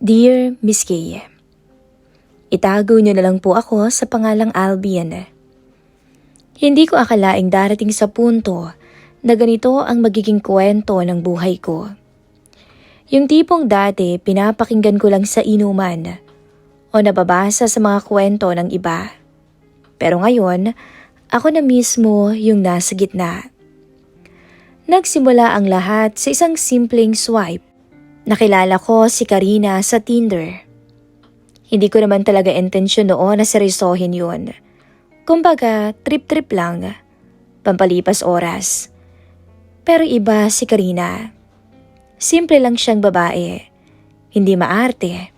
Dear Miss Kay, itago niyo na lang po ako sa pangalang Albion. Hindi ko akalaing darating sa punto na ganito ang magiging kwento ng buhay ko. Yung tipong dati pinapakinggan ko lang sa inuman o nababasa sa mga kwento ng iba. Pero ngayon, ako na mismo yung nasa gitna. Nagsimula ang lahat sa isang simpleng swipe. Nakilala ko si Karina sa Tinder. Hindi ko naman talaga intensyon noon na seryosohin yun. Kumbaga, trip-trip lang. Pampalipas oras. Pero iba si Karina. Simple lang siyang babae. Hindi maarte,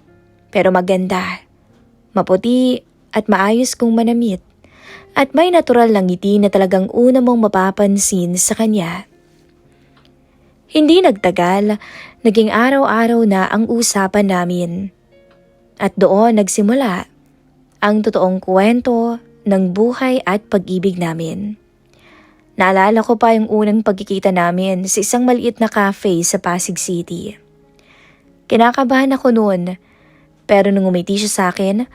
pero maganda. Maputi at maayos kong manamit. At may natural lang ngiti na talagang una mong mapapansin sa kanya. Hindi nagtagal, naging araw-araw na ang usapan namin. At doon nagsimula ang totoong kwento ng buhay at pag-ibig namin. Naalala ko pa yung unang pagkikita namin sa isang maliit na cafe sa Pasig City. Kinakabahan ako noon, pero nung umiti siya sa akin,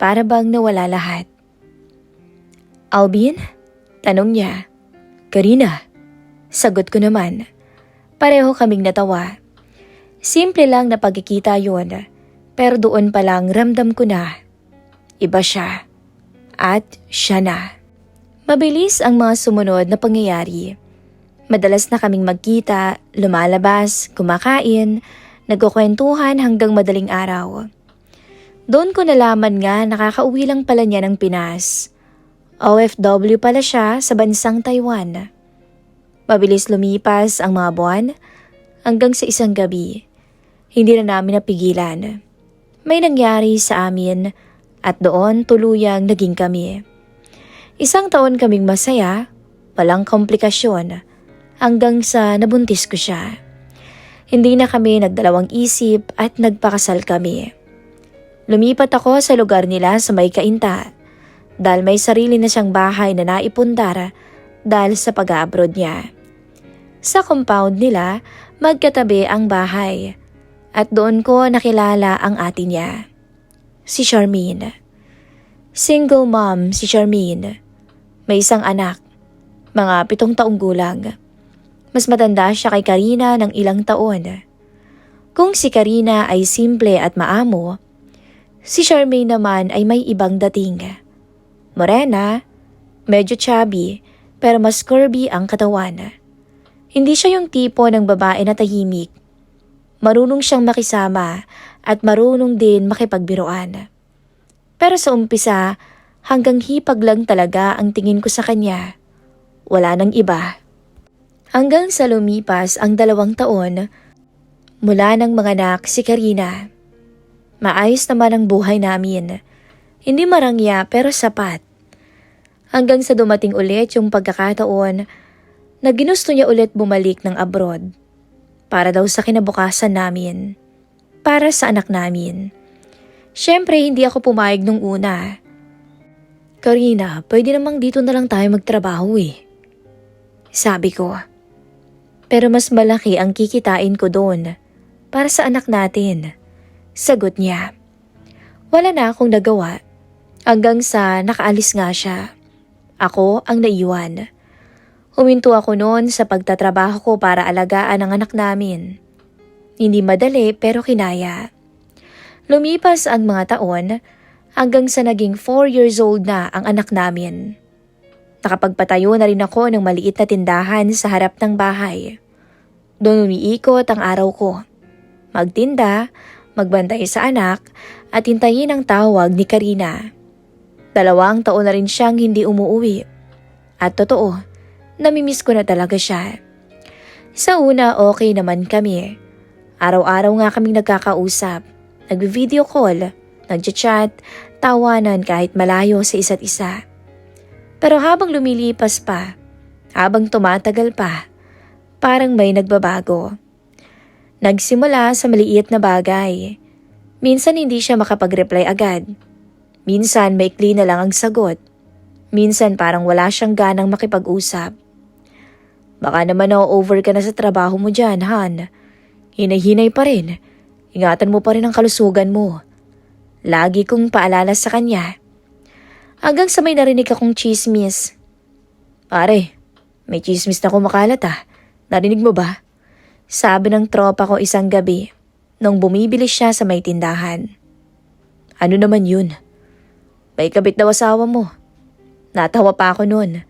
para bang nawala lahat. Albion? Tanong niya. Karina? Sagot ko naman. Pareho kaming natawa. Simple lang na pagkikita yun, pero doon pa lang ramdam ko na. Iba siya. At siya na. Mabilis ang mga sumunod na pangyayari. Madalas na kaming magkita, lumalabas, kumakain, nagkukwentuhan hanggang madaling araw. Doon ko nalaman nga nakakauwi lang pala niya ng Pinas. OFW pala siya sa bansang Taiwan. Mabilis lumipas ang mga buwan hanggang sa isang gabi. Hindi na namin napigilan. May nangyari sa amin at doon tuluyang naging kami. Isang taon kaming masaya, walang komplikasyon, hanggang sa nabuntis ko siya. Hindi na kami nagdalawang isip at nagpakasal kami. Lumipat ako sa lugar nila sa May Kainta dahil may sarili na siyang bahay na naipundar dahil sa pag-abroad niya. Sa compound nila, magkatabi ang bahay at doon ko nakilala ang ate niya, si Charmaine. Single mom si Charmaine. May isang anak, mga 7 taong gulang. Mas matanda siya kay Karina ng ilang taon. Kung si Karina ay simple at maamo, si Charmaine naman ay may ibang dating. Morena, medyo chubby, pero mas curvy ang katawan. Hindi siya yung tipo ng babae na tahimik. Marunong siyang makisama at marunong din makipagbiruan. Pero sa umpisa, hanggang hipag lang talaga ang tingin ko sa kanya. Wala nang iba. Hanggang sa lumipas ang 2 taon, mula nang manganak si Karina. Maayos naman ang buhay namin. Hindi marangya pero sapat. Hanggang sa dumating ulit yung pagkakataon na ginusto niya ulit bumalik ng abroad. Para daw sa kinabukasan namin. Para sa anak namin. Siyempre hindi ako pumayag nung una. Karina, pwede namang dito na lang tayo magtrabaho eh. Sabi ko. Pero mas malaki ang kikitain ko doon. Para sa anak natin. Sagot niya. Wala na akong nagawa. Hanggang sa nakaalis nga siya. Ako ang naiwan. Huminto ako noon sa pagtatrabaho ko para alagaan ang anak namin. Hindi madali pero kinaya. Lumipas ang mga taon hanggang sa naging 4 years old na ang anak namin. Nakapagpatayo na rin ako ng maliit na tindahan sa harap ng bahay. Doon umiikot ang araw ko. Magtinda, magbantay sa anak at hintayin ang tawag ni Karina. 2 taon na rin siyang hindi umuwi. At totoo, namimiss ko na talaga siya. Sa una okay naman kami. Araw-araw nga kaming nagkakausap. Nagvi-video call, nagchat-chat, tawanan kahit malayo sa isa't isa. Pero habang lumilipas pa, habang tumatagal pa, parang may nagbabago. Nagsimula sa maliit na bagay. Minsan hindi siya makapag-reply agad. Minsan maikli na lang ang sagot. Minsan parang wala siyang ganang makipag-usap. Baka naman na-over ka na sa trabaho mo dyan, Han. Hinay-hinay pa rin. Ingatan mo pa rin ang kalusugan mo. Lagi kong paalala sa kanya. Hanggang sa may narinig akong chismis. Pare, may chismis na kumakalat ah. Narinig mo ba? Sabi ng tropa ko isang gabi nung bumibili siya sa may tindahan. Ano naman yun? May kabit daw asawa mo. Natawa pa ako noon.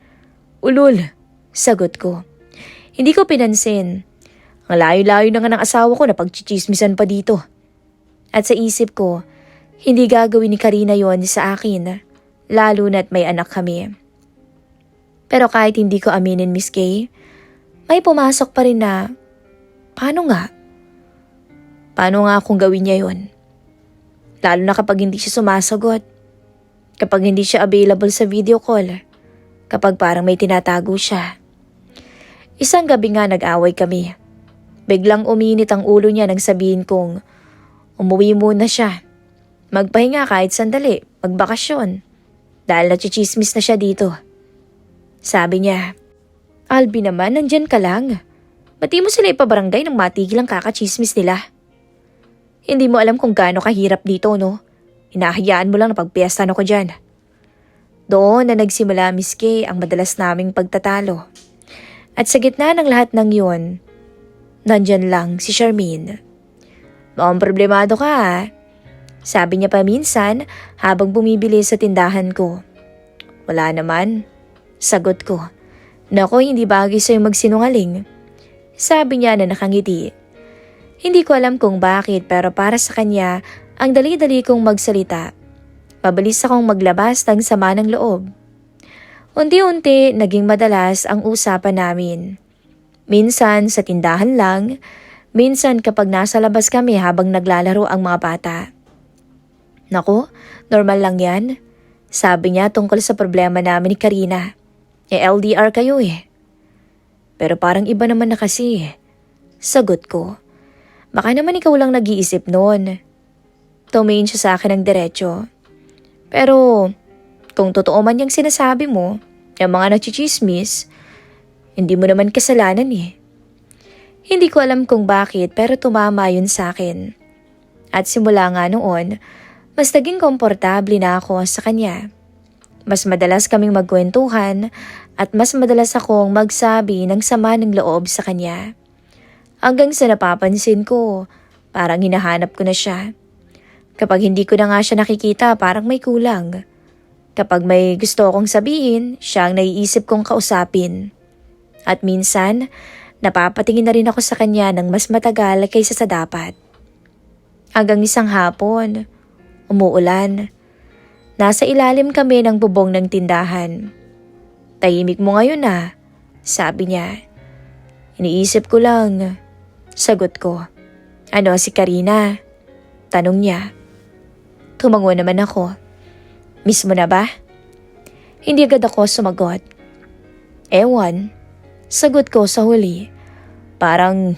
Ulul, sagot ko. Hindi ko pinansin. Ang layo-layo na nga ng asawa ko na pagchichismisan pa dito. At sa isip ko, hindi gagawin ni Karina yon sa akin, lalo na't may anak kami. Pero kahit hindi ko aminin, Miss Kay, may pumasok pa rin na, paano nga? Paano nga kung gawin niya yon? Lalo na kapag hindi siya sumasagot, kapag hindi siya available sa video call, kapag parang may tinatago siya. Isang gabi nga nag-away kami. Biglang uminit ang ulo niya nang sabihin kong umuwi muna siya. Magpahinga kahit sandali, magbakasyon. Dahil nachichismis na siya dito. Sabi niya, Albi naman, nandyan ka lang. Ba't di mo sila ipabarangay nang matigil ang kakachismis nila? Hindi mo alam kung gaano kahirap dito, no? Hinahayaan mo lang na pagpiyasan ako dyan. Doon na nagsimula, Miss Kay, ang madalas naming pagtatalo. At sa gitna ng lahat ng yun, nandyan lang si Charmaine. Mukhang problemado ka ha? Sabi niya pa minsan habang bumibili sa tindahan ko. Wala naman. Sagot ko. Nako, hindi bagay sa'yo magsinungaling. Sabi niya na nakangiti. Hindi ko alam kung bakit pero para sa kanya ang dali-dali kong magsalita. Mabilis akong maglabas ng sama ng loob. Unti-unti naging madalas ang usapan namin. Minsan sa tindahan lang, minsan kapag nasa labas kami habang naglalaro ang mga bata. Naku, normal lang yan. Sabi niya tungkol sa problema namin ni Karina. LDR kayo eh. Pero parang iba naman na kasi eh. Sagot ko. Baka naman ikaw lang nag-iisip noon. Tumingin siya sa akin ng diretso. Pero kung totoo man yung sinasabi mo, yung mga nachichismis, hindi mo naman kasalanan eh. Hindi ko alam kung bakit pero tumama yun sa akin. At simula nga noon, mas naging komportable na ako sa kanya. Mas madalas kaming magkwentuhan at mas madalas akong magsabi ng sama ng loob sa kanya. Hanggang sa napapansin ko, parang hinahanap ko na siya. Kapag hindi ko na nga siya nakikita, parang may kulang. Kapag may gusto akong sabihin, siya ang naiisip kong kausapin. At minsan, napapatingin na rin ako sa kanya ng mas matagal kaysa sa dapat. Hanggang isang hapon, umuulan. Nasa ilalim kami ng bubong ng tindahan. Tahimik mo ngayon ah, sabi niya. Iniisip ko lang. Sagot ko. Ano si Karina? Tanong niya. Tumango naman ako. Miss mo na ba? Hindi agad ako sumagot. Ewan. Sagot ko sa huli. Parang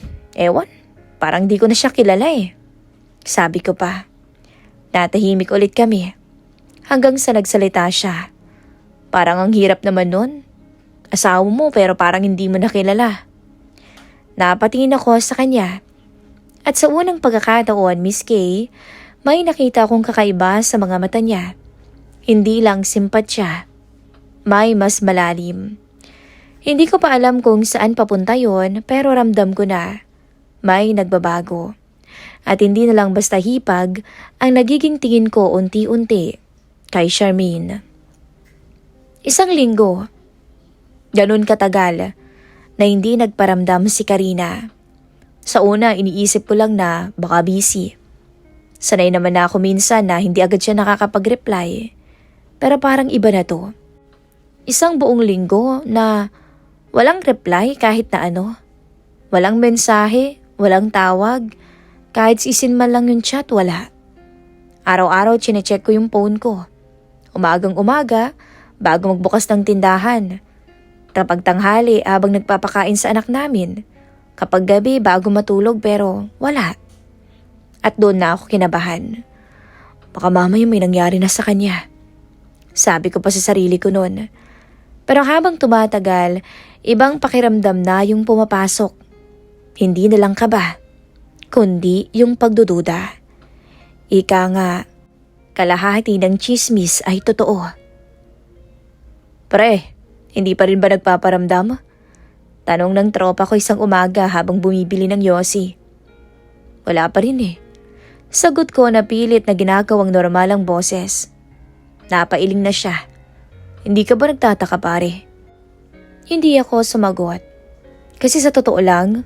di ko na siya kilala eh. Sabi ko pa. Natahimik ulit kami. Hanggang sa nagsalita siya. Parang ang hirap naman nun. Asawa mo pero parang hindi mo nakilala. Napatingin ako sa kanya. At sa unang pagkakataon, Miss Kay, may nakita akong kakaiba sa mga mata niya. Hindi lang simpatsya. May mas malalim. Hindi ko pa alam kung saan papunta yon pero ramdam ko na may nagbabago. At hindi na lang basta hipag ang nagiging tingin ko unti-unti kay Charmaine. Isang linggo. Ganun katagal na hindi nagparamdam si Karina. Sa una iniisip ko lang na baka busy. Sanay naman na ako minsan na hindi agad siya nakakapag-reply. Pero parang iba na to. Isang buong linggo na walang reply kahit na ano. Walang mensahe, walang tawag. Kahit sisin man lang yung chat, wala. Araw-araw chinecheck ko yung phone ko. Umagang-umaga, bago magbukas ng tindahan. Kapag tanghali, habang nagpapakain sa anak namin. Kapag gabi, bago matulog pero wala. At doon na ako kinabahan. Baka mamaya may nangyari na sa kanya. Sabi ko pa sa sarili ko noon. Pero habang tumatagal, ibang pakiramdam na yung pumapasok. Hindi na lang kaba. kundi yung pagdududa. Ika nga, kalahati ng chismis ay totoo. Pre, hindi pa rin ba nagpaparamdam? Tanong ng tropa ko isang umaga habang bumibili ng yosi. Wala pa rin eh. Sagot ko na pilit na ginagawang normal ang boses. Napailing na siya. Hindi ka ba nagtataka pare? Hindi ako sumagot. Kasi sa totoo lang,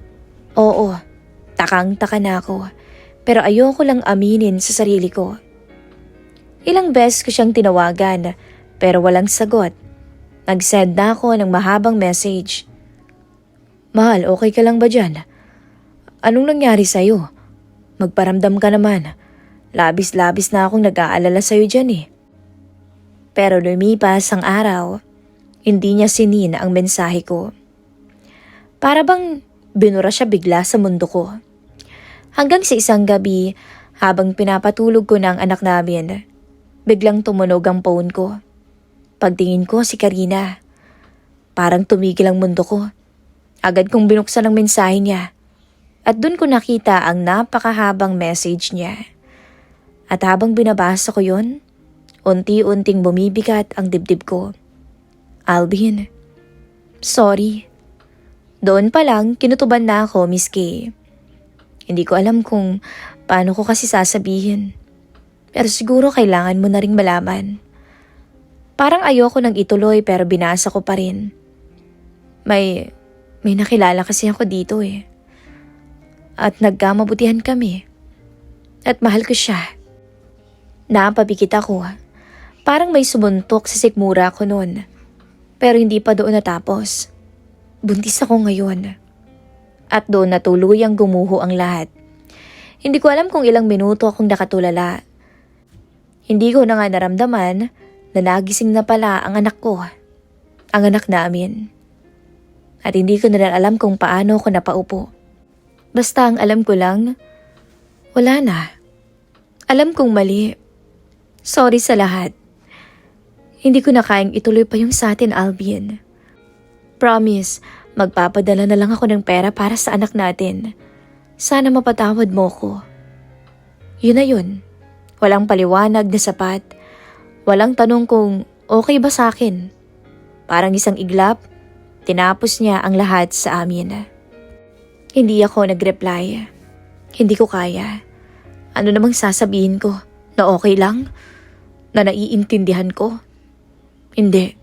oo, takang-taka na ako. Pero ayoko lang aminin sa sarili ko. Ilang beses ko siyang tinawagan pero walang sagot. Nag-send na ako ng mahabang message. Mahal, okay ka lang ba dyan? Anong nangyari sa'yo? Magparamdam ka naman. Labis-labis na akong nag-aalala sa'yo dyan eh. Pero lumipas ang araw, hindi niya sinin ang mensahe ko. Para bang binura siya bigla sa mundo ko. Hanggang sa isang gabi, habang pinapatulog ko ng anak namin, biglang tumunog ang phone ko. Pagtingin ko si Karina. Parang tumigil ang mundo ko. Agad kong binuksan ang mensahe niya. At dun ko nakita ang napakahabang message niya. At habang binabasa ko yun, unti-unting bumibigat ang dibdib ko. Alvin, sorry. Doon pa lang kinutuban na ako, Miss K. Hindi ko alam kung paano ko kasi sasabihin. Pero siguro kailangan mo na ring malaman. Parang ayoko nang ituloy pero binasa ko pa rin. May nakilala kasi ako dito eh. At nagkamabutihan kami. At mahal ko siya. Napapikit ako. Parang may sumuntok sa sikmura ko noon. Pero hindi pa doon natapos. Buntis ako ngayon. At doon natuluyang gumuho ang lahat. Hindi ko alam kung ilang minuto akong nakatulala. Hindi ko na nga naramdaman na nagising na pala ang anak ko. Ang anak namin. At hindi ko na rin alam kung paano ako napaupo. Basta ang alam ko lang, wala na. Alam kong mali. Sorry sa lahat. Hindi ko na kayang ituloy pa yung sa atin, Alvin. Promise, magpapadala na lang ako ng pera para sa anak natin. Sana mapatawad mo ko. Yun na yun. Walang paliwanag na sapat. Walang tanong kung okay ba sa akin. Parang isang iglap, tinapos niya ang lahat sa amin. Hindi ako nag-reply. Hindi ko kaya. Ano namang sasabihin ko? Na okay lang? Na naiintindihan ko? Hindi.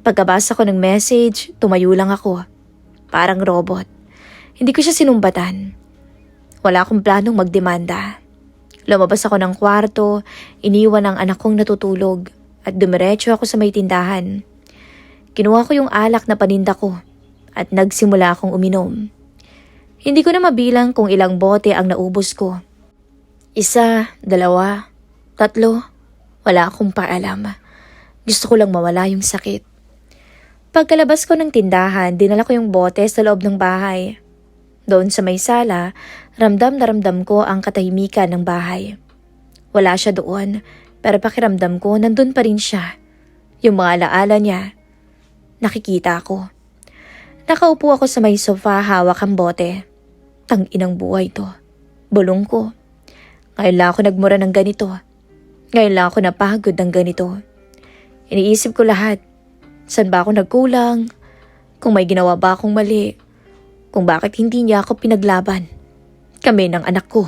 Pagkabasa ko ng message, tumayo lang ako. Parang robot. Hindi ko siya sinumbatan. Wala akong planong magdemanda. Lumabas ako ng kwarto, iniwan ang anak kong natutulog at dumiretso ako sa may tindahan. Kinuha ko yung alak na paninda ko at nagsimula akong uminom. Hindi ko na mabilang kung ilang bote ang naubos ko. 1, 2, 3, wala akong paalam. Gusto ko lang mawala yung sakit. Pagkalabas ko ng tindahan, dinala ko yung bote sa loob ng bahay. Doon sa may sala, ramdam na ramdam ko ang katahimikan ng bahay. Wala siya doon, pero pakiramdam ko nandun pa rin siya. Yung mga alaala niya, nakikita ko. Nakaupo ako sa may sofa, hawak ang bote. Tang-inang buhay to. Bulong ko. Ngayon lang ako nagmura ng ganito. Ngayon lang ako napagod ng ganito. Iniisip ko lahat. Saan ba ako nagkulang? Kung may ginawa ba akong mali? Kung bakit hindi niya ako pinaglaban? Kami ng anak ko.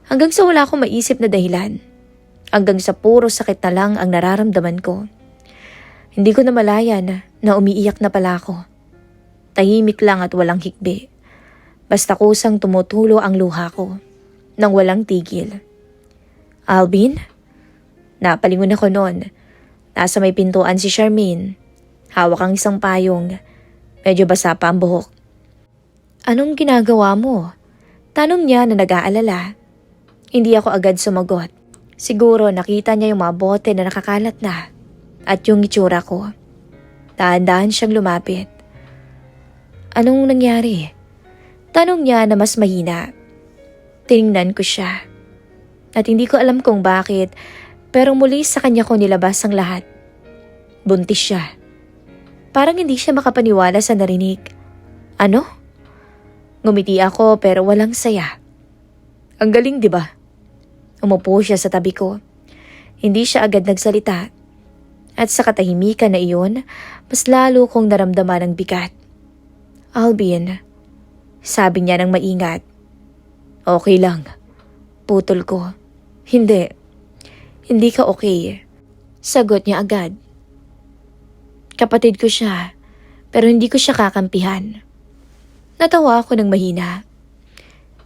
Hanggang sa wala akong maisip na dahilan. Hanggang sa puro sakit na lang ang nararamdaman ko. Hindi ko na malayan na umiiyak na pala ako. Tahimik lang at walang hikbi. Basta kusang tumutulo ang luha ko. Nang walang tigil. Alvin? Napalingon ako noon. Nasa may pintuan si Charmaine. Hawak ang isang payong. Medyo basa pa ang buhok. Anong ginagawa mo? Tanong niya na nag-aalala. Hindi ako agad sumagot. Siguro nakita niya yung mga bote na nakakalat na. At yung itsura ko. Dahan-dahan siyang lumapit. Anong nangyari? Tanong niya na mas mahina. Tiningnan ko siya. At hindi ko alam kung bakit, pero muli sa kanya ko nilabas ang lahat. Buntis siya. Parang hindi siya makapaniwala sa narinig. Ano? Ngumiti ako pero walang saya. Ang galing, di ba? Umupo siya sa tabi ko. Hindi siya agad nagsalita. At sa katahimikan na iyon, mas lalo kong naramdaman ang bigat. Alvin, sabi niya ng maingat. Okay lang. Putol ko. Hindi. Hindi ka okay. Sagot niya agad. Kapatid ko siya, pero hindi ko siya kakampihan. Natawa ako ng mahina.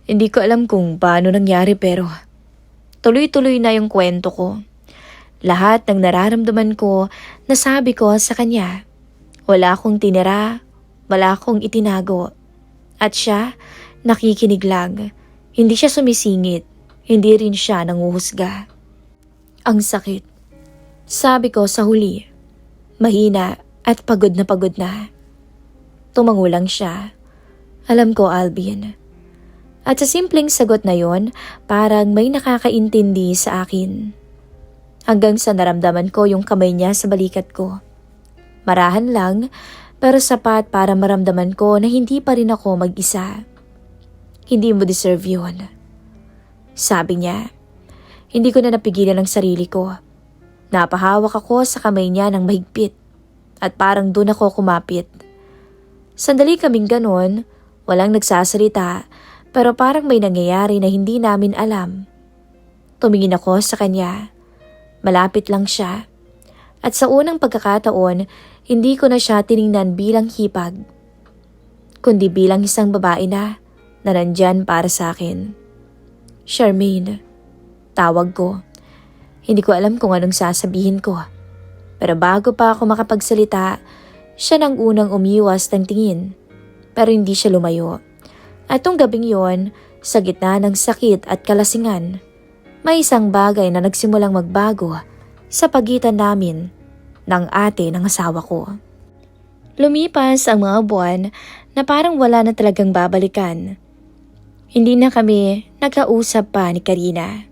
Hindi ko alam kung paano nangyari pero tuloy-tuloy na yung kwento ko. Lahat ng nararamdaman ko, nasabi ko sa kanya. Wala akong tinira, wala akong itinago. At siya, nakikinig lang. Hindi siya sumisingit, hindi rin siya nanguhusga. Ang sakit. Sabi ko sa huli. Mahina at pagod na. Tumango lang siya. Alam ko, Alvin. At sa simpleng sagot na yon, parang may nakakaintindi sa akin. Hanggang sa naramdaman ko yung kamay niya sa balikat ko. Marahan lang, pero sapat para maramdaman ko na hindi pa rin ako mag-isa. Hindi mo deserve yun. Sabi niya. Hindi ko na napigilan ang sarili ko. Napahawak ako sa kamay niya ng mahigpit at parang doon ako kumapit. Sandali kaming ganon, walang nagsasalita pero parang may nangyayari na hindi namin alam. Tumingin ako sa kanya. Malapit lang siya. At sa unang pagkakataon, hindi ko na siya tiningnan bilang hipag, kundi bilang isang babae na nandyan para sa akin. Charmaine, tawag ko. Hindi ko alam kung anong sasabihin ko. Pero bago pa ako makapagsalita, siya nang unang umiwas ng tingin. Pero hindi siya lumayo. At tong gabing yon, sa gitna ng sakit at kalasingan, may isang bagay na nagsimulang magbago sa pagitan namin ng ate ng asawa ko. Lumipas ang mga buwan na parang wala na talagang babalikan. Hindi na kami nagkausap pa ni Karina.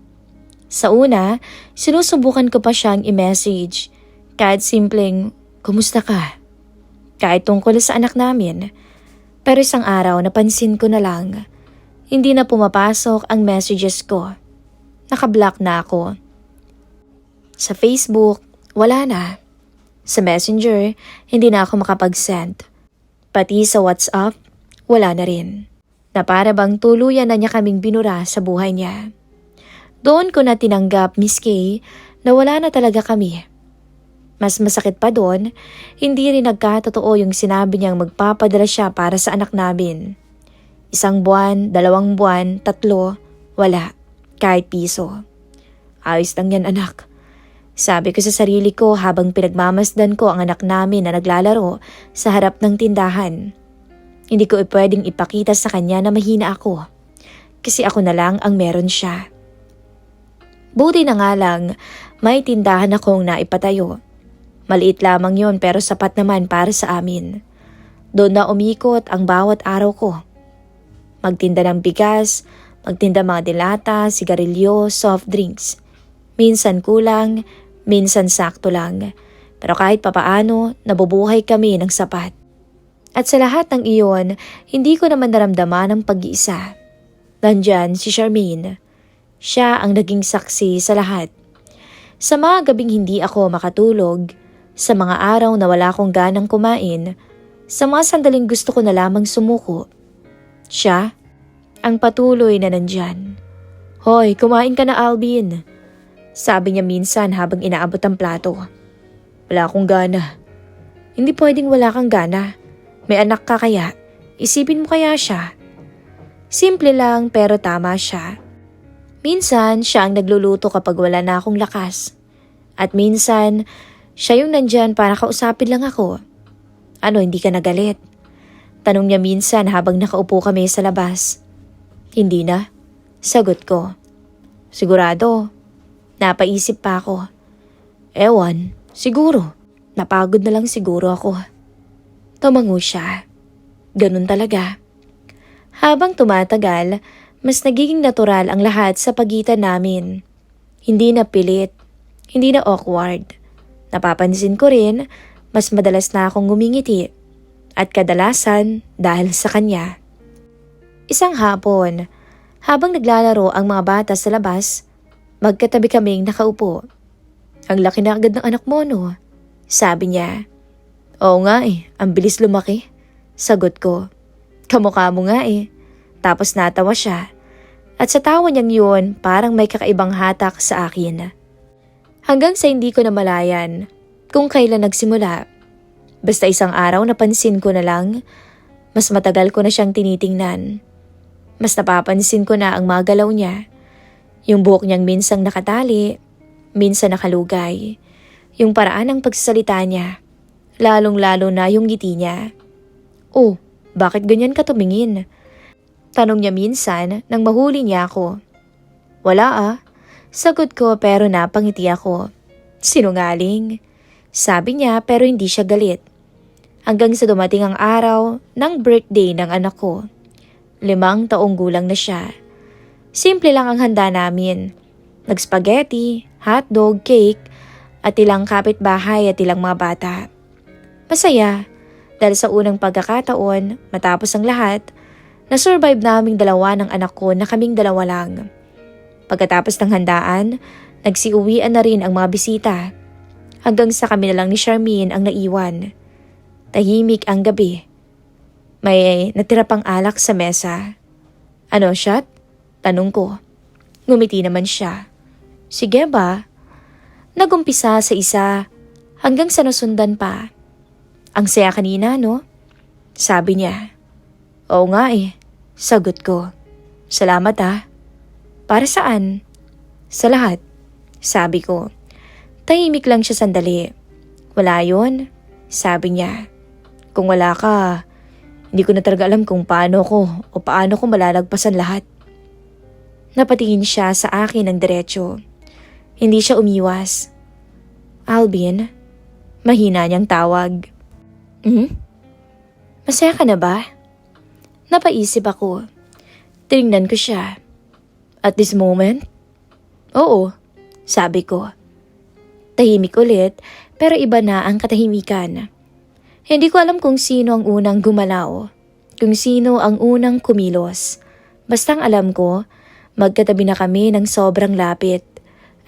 Sa una, sinusubukan ko pa siyang i-message kahit simpleng, kumusta ka? Kahit tungkol sa anak namin. Pero isang araw napansin ko na lang, hindi na pumapasok ang messages ko. Nakablock na ako. Sa Facebook, wala na. Sa Messenger, hindi na ako makapag-send. Pati sa WhatsApp, wala na rin. Na para bang tuluyan na niya kaming binura sa buhay niya. Doon ko na tinanggap, Miss Kay, na wala na talaga kami. Mas masakit pa doon, hindi rin nagkatotoo yung sinabi niyang magpapadala siya para sa anak namin. 1 buwan, 2 buwan, 3, wala. Kahit piso. Ayos lang yan, anak. Sabi ko sa sarili ko habang pinagmamasdan ko ang anak namin na naglalaro sa harap ng tindahan. Hindi ko pwedeng ipakita sa kanya na mahina ako. Kasi ako na lang ang meron siya. Buti na nga lang, may tindahan akong naipatayo. Maliit lamang yon pero sapat naman para sa amin. Doon na umikot ang bawat araw ko. Magtinda ng bigas, magtinda mga dilata, sigarilyo, soft drinks. Minsan kulang, minsan sakto lang. Pero kahit papaano, nabubuhay kami ng sapat. At sa lahat ng iyon, hindi ko naman naramdaman ang pag-iisa. Nandyan si Charmaine. Siya ang naging saksi sa lahat. Sa mga gabing hindi ako makatulog, sa mga araw na wala akong ganang kumain, sa mga sandaling gusto ko na lamang sumuko, siya ang patuloy na nandyan. Hoy, kumain ka na, Alvin. Sabi niya minsan habang inaabot ang plato. Wala akong gana. Hindi pwedeng wala kang gana. May anak ka kaya. Isipin mo kaya siya. Simple lang pero tama siya. Minsan siya ang nagluluto kapag wala na akong lakas. At minsan siya yung nandyan para kausapin lang ako. Ano, hindi ka nagalit? Tanong niya minsan habang nakaupo kami sa labas. Hindi na. Sagot ko. Sigurado. Napaisip pa ako. Ewan, siguro. Napagod na lang siguro ako. Tumango siya. Ganun talaga. Habang tumatagal, mas nagiging natural ang lahat sa pagitan namin. Hindi na pilit. Hindi na awkward. Napapansin ko rin, mas madalas na akong ngumingiti. At kadalasan dahil sa kanya. Isang hapon, Habang naglalaro ang mga bata sa labas, magkatabi kaming nakaupo. Ang laki na agad ng anak mo, no? Sabi niya. Oo nga ang bilis lumaki. Sagot ko. Kamukha mo nga Tapos natawa siya. At sa tawa niyang yun, parang may kakaibang hatak sa akin. Hanggang sa hindi ko namalayan kung kailan nagsimula. Basta isang araw napansin ko na lang, mas matagal ko na siyang tinitingnan. Mas napapansin ko na ang mga galaw niya. Yung buhok niyang minsang nakatali, minsan nakalugay. Yung paraan ng pagsasalita niya, lalong-lalo na yung ngiti niya. Oh, bakit ganyan ka tumingin? Tanong niya minsan nang mahuli niya ako. Wala Sagot ko pero napangiti ako. Sinungaling. Sabi niya pero hindi siya galit. Hanggang sa dumating ang araw ng birthday ng anak ko. 5 taong gulang na siya. Simple lang ang handa namin. Nag-spaghetti, hotdog, cake, at ilang kapitbahay at ilang mga bata. Masaya dahil sa unang pagkakataon matapos ang lahat, na-survive naming dalawa ng anak ko na kaming dalawa lang. Pagkatapos ng handaan, nagsiuwian na rin ang mga bisita. Hanggang sa kami na lang ni Charmaine ang naiwan. Tahimik ang gabi. May natira pang alak sa mesa. Ano, shot? Tanong ko. Ngumiti naman siya. Sige ba? Nagumpisa sa isa hanggang sa nasundan pa. Ang saya kanina, no? Sabi niya. Oo nga Sagot ko. Salamat Para saan? Sa lahat. Sabi ko. Tahimik lang siya sandali. Wala yun? Sabi niya. Kung wala ka, hindi ko na talaga alam kung paano ko malalagpasan lahat. Napatingin siya sa akin ng diretso. Hindi siya umiwas. Alvin, mahina niyang tawag. Masaya ka na ba? Napaisip ako. Tinignan ko siya. At this moment? Oo, sabi ko. Tahimik ulit pero iba na ang katahimikan. Hindi ko alam kung sino ang unang gumalaw, kung sino ang unang kumilos. Bastang alam ko, magkatabi na kami ng sobrang lapit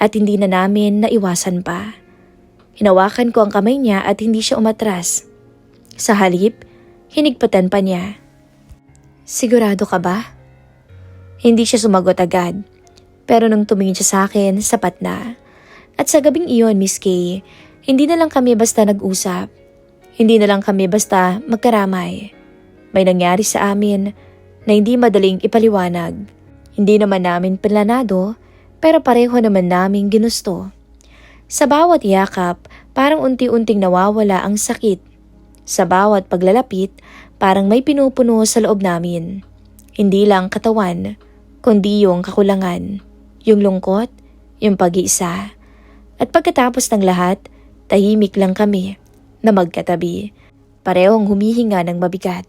at hindi na namin naiwasan pa. Hinawakan ko ang kamay niya at hindi siya umatras. Sa halip, hinigpatan pa niya. Sigurado ka ba? Hindi siya sumagot agad, pero nung tumingin siya sa akin, sapat na. At sa gabing iyon, Miss Kay, hindi na lang kami basta nag-usap. Hindi na lang kami basta magkaramay. May nangyari sa amin na hindi madaling ipaliwanag. Hindi naman namin planado, pero pareho naman namin ginusto. Sa bawat yakap, parang unti-unting nawawala ang sakit. Sa bawat paglalapit, parang may pinupuno sa loob namin. Hindi lang katawan, kundi yung kakulangan, yung lungkot, yung pag-iisa. At pagkatapos ng lahat, tahimik lang kami na magkatabi. Parehong humihinga ng mabigat.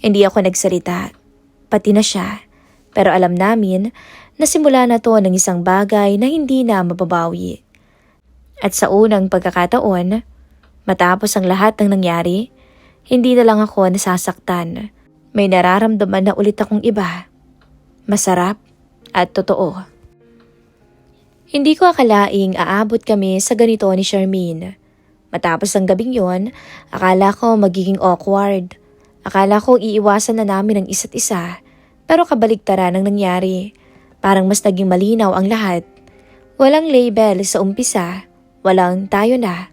Hindi ako nagsalita, pati na siya. Pero alam namin na simula na to ng isang bagay na hindi na mababawi. At sa unang pagkakataon, matapos ang lahat ng nangyari, hindi na lang ako nasasaktan. May nararamdaman na ulit akong iba. Masarap at totoo. Hindi ko akalaing aabot kami sa ganito ni Charmaine. Matapos ang gabing yon, akala ko magiging awkward. Akala ko iiwasan na namin ang isa't isa. Pero kabaligtaran ang nangyari. Parang mas naging malinaw ang lahat. Walang label sa umpisa. Walang tayo na.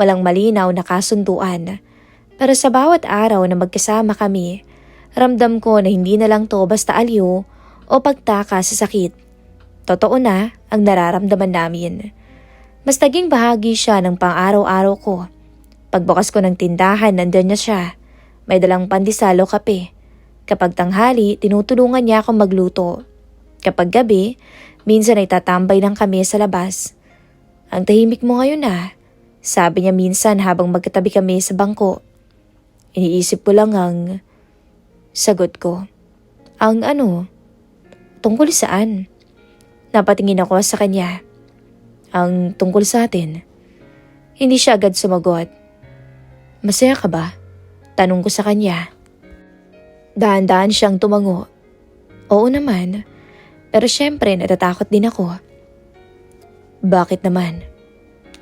Walang malinaw na kasunduan. Pero sa bawat araw na magkasama kami, ramdam ko na hindi na lang to basta aliw o pagtaka sa sakit. Totoo na ang nararamdaman namin. Mas naging bahagi siya ng pang-araw-araw ko. Pagbukas ko ng tindahan, nandun na siya. May dalang pandesal o kape. Kapag tanghali, tinutulungan niya akong magluto. Kapag gabi, minsan ay tatambay lang kami sa labas. Ang tahimik mo ngayon sabi niya minsan habang magkatabi kami sa bangko. Iniisip ko lang ang... Sagot ko. Ang ano? Tungkol saan? Napatingin ako sa kanya. Ang tungkol sa atin. Hindi siya agad sumagot. Masaya ka ba? Tanong ko sa kanya. Dahan-dahan siyang tumango. Oo naman, pero syempre natatakot din ako. Bakit naman?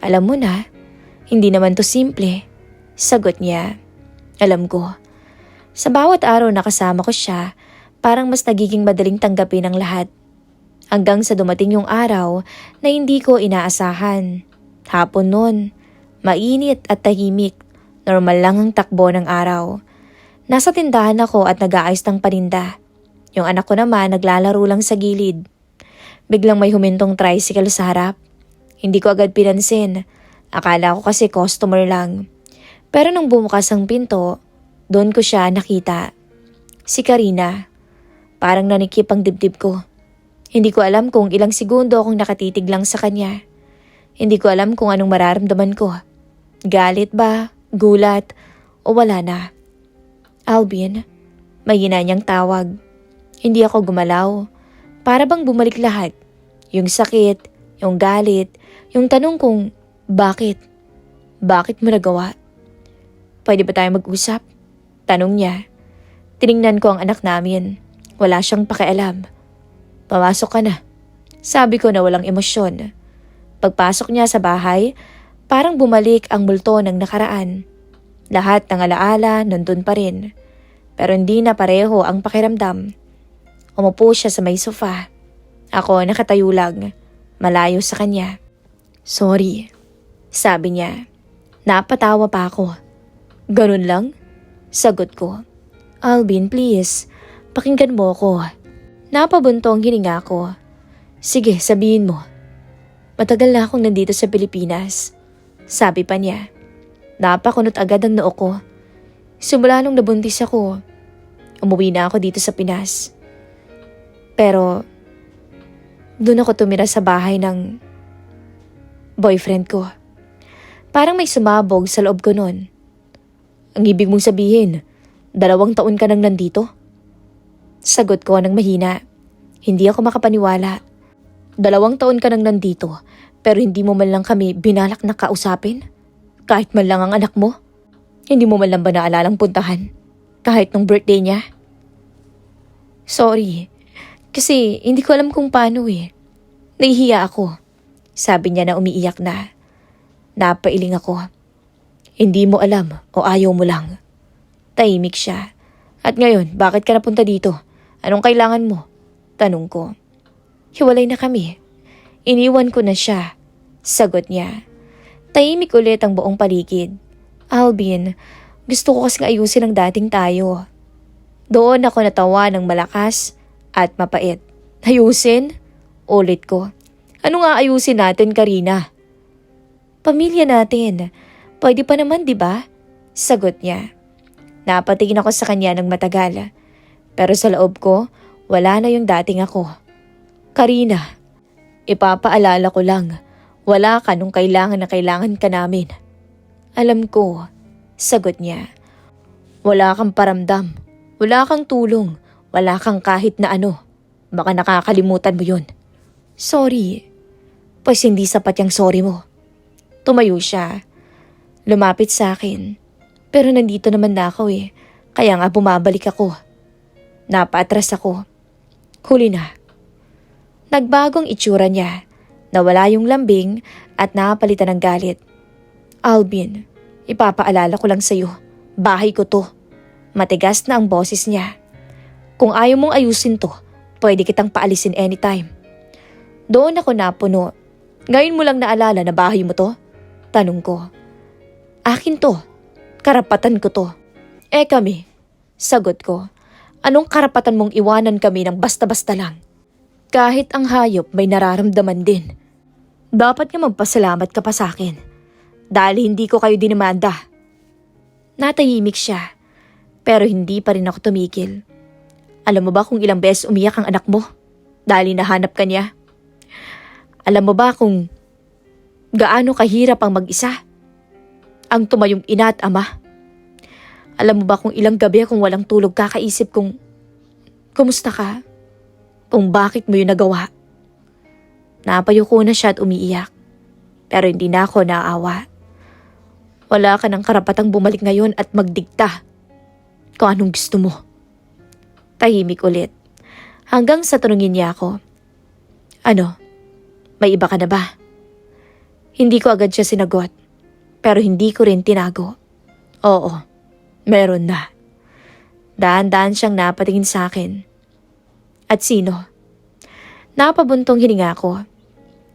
Alam mo na, hindi naman to simple. Sagot niya. Alam ko. Sa bawat araw na kasama ko siya, parang mas nagiging madaling tanggapin ang lahat. Hanggang sa dumating yung araw na hindi ko inaasahan. Hapon noon, mainit at tahimik, normal lang ang takbo ng araw. Nasa tindahan ako at nag-aayos ng paninda. Yung anak ko naman naglalaro lang sa gilid. Biglang may humintong tricycle sa harap. Hindi ko agad pinansin. Akala ko kasi customer lang. Pero nung bumukas ang pinto, doon ko siya nakita. Si Karina. Parang nanikip ang dibdib ko. Hindi ko alam kung ilang segundo akong nakatitig lang sa kanya. Hindi ko alam kung anong mararamdaman ko. Galit ba? Gulat? O wala na? Alvin, may hina niyang tawag. Hindi ako gumalaw. Para bang bumalik lahat. Yung sakit, yung galit, yung tanong kung bakit? Bakit mo nagawa? Pwede ba tayo mag-usap? Tanong niya. Tiningnan ko ang anak namin. Wala siyang pakialam. Pamasok ka na. Sabi ko na walang emosyon. Pagpasok niya sa bahay, parang bumalik ang multo ng nakaraan. Lahat ng alaala nandun pa rin. Pero hindi na pareho ang pakiramdam. Umupo siya sa may sofa. Ako nakatayo lang, malayo sa kanya. Sorry, sabi niya. Napatawa pa ako. Ganun lang? Sagot ko. Alvin, please, pakinggan mo ko. Napabuntong hininga ko. Sige, sabihin mo. Matagal na akong nandito sa Pilipinas. Sabi pa niya. Napakunot agad ang noo ko. Simula nung nabuntis ako, umuwi na ako dito sa Pinas. Pero, doon ako tumira sa bahay ng boyfriend ko. Parang may sumabog sa loob ko noon. Ang ibig mong sabihin, 2 taon ka nang nandito? Sagot ko ng mahina. Hindi ako makapaniwala. 2 taon ka nang nandito, pero hindi mo man lang kami binalak na kausapin? Kahit man lang ang anak mo? Hindi mo man lang ba naalalang puntahan? Kahit nung birthday niya? Sorry, kasi hindi ko alam kung paano eh. Nahihiya ako. Sabi niya na umiiyak na. Napailing ako. Hindi mo alam o ayaw mo lang. Tahimik siya. At ngayon, bakit ka napunta dito? Anong kailangan mo? Tanong ko. Hiwalay na kami. Iniwan ko na siya. Sagot niya. Tahimik ulit ang buong paligid. Alvin, gusto ko kasing ayusin ang dating tayo. Doon ako natawa ng malakas at mapait. Ayusin? Ulit ko. Ano nga ayusin natin, Karina? Pamilya natin. Pwede pa naman, di ba? Sagot niya. Napatingin ako sa kanya ng matagal. Pero sa loob ko, wala na yung dating ako. Karina, ipapaalala ko lang, wala ka nung kailangan na kailangan ka namin. Alam ko, sagot niya. Wala kang paramdam, wala kang tulong, wala kang kahit na ano. Baka nakakalimutan mo yun. Sorry. Pues hindi sapat yung sorry mo. Tumayo siya. Lumapit sa akin. Pero nandito naman na ako eh. Kaya nga bumabalik ako. Napaatras ako. Huli na. Nagbagong itsura niya. Nawala yung lambing at napalitan ng galit. Alvin, ipapaalala ko lang sa'yo. Bahay ko to. Matigas na ang boses niya. Kung ayaw mong ayusin to, pwede kitang paalisin anytime. Doon ako napuno. Ngayon mo lang naalala na bahay mo to? Tanong ko. Akin to. Karapatan ko to. Kami. Sagot ko. Anong karapatan mong iwanan kami ng basta-basta lang? Kahit ang hayop may nararamdaman din. Dapat nga magpasalamat ka pa sa akin. Dahil hindi ko kayo dinimanda. Natahimik siya. Pero hindi pa rin ako tumigil. Alam mo ba kung ilang beses umiyak ang anak mo? Dahil nahanap ka niya? Alam mo ba kung gaano kahirap ang mag-isa? Ang tumayong ina at ama? Alam mo ba kung ilang gabi akong walang tulog kakaisip kung kumusta ka? Kung bakit mo yun nagawa? Napayuko na siya at umiiyak. Pero hindi na ako naawa. Wala ka ng karapatang bumalik ngayon at magdikta kung anong gusto mo. Tahimik ulit. Hanggang sa tanungin niya ako, "Ano, may iba ka na ba?" Hindi ko agad siya sinagot, pero hindi ko rin tinago. Oo, meron na. Dahan-dahan siyang napatingin sa akin. At sino? Napabuntong hininga ko.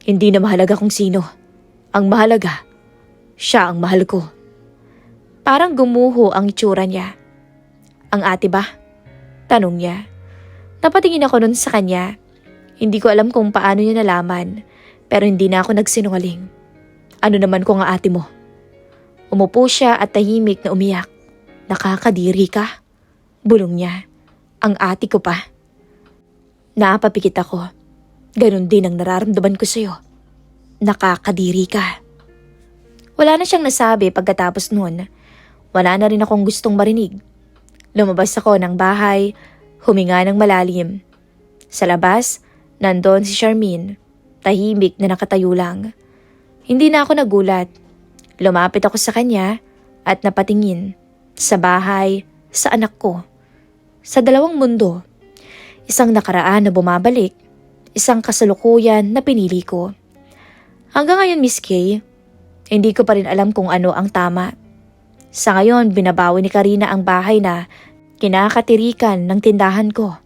Hindi na mahalaga kung sino. Ang mahalaga, siya ang mahal ko. Parang gumuho ang itsura niya. Ang ate ba? Tanong niya. Napatingin ako nun sa kanya. Hindi ko alam kung paano niya nalaman, pero hindi na ako nagsinungaling. Ano naman kung ang ate mo? Umupo siya at tahimik na umiyak. Nakakadiri ka? Bulong niya. Ang ate ko pa. Napapikit ako. Ganon din ang nararamdaman ko sa'yo. Nakakadiri ka. Wala na siyang nasabi pagkatapos nun. Wala na rin akong gustong marinig. Lumabas ako ng bahay, huminga ng malalim. Sa labas, nandun si Charmaine, tahimik na nakatayo lang. Hindi na ako nagulat. Lumapit ako sa kanya at napatingin sa bahay, sa anak ko. Sa dalawang mundo. Isang nakaraan na bumabalik, isang kasalukuyan na pinili ko. Hanggang ngayon, Miss Kay, hindi ko pa rin alam kung ano ang tama. Sa ngayon, binabawi ni Karina ang bahay na kinakatirikan ng tindahan ko.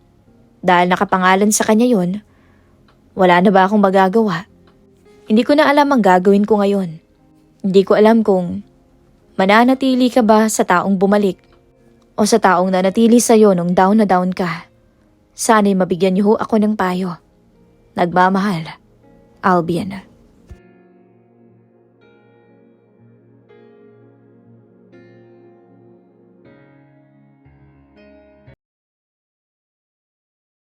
Dahil nakapangalan sa kanya yun, wala na ba akong magagawa? Hindi ko na alam ang gagawin ko ngayon. Hindi ko alam kung mananatili ka ba sa taong bumalik o sa taong nanatili sa'yo nung down na down ka. Sana'y mabigyan niyo ho ako ng payo. Nagmamahal, Albion.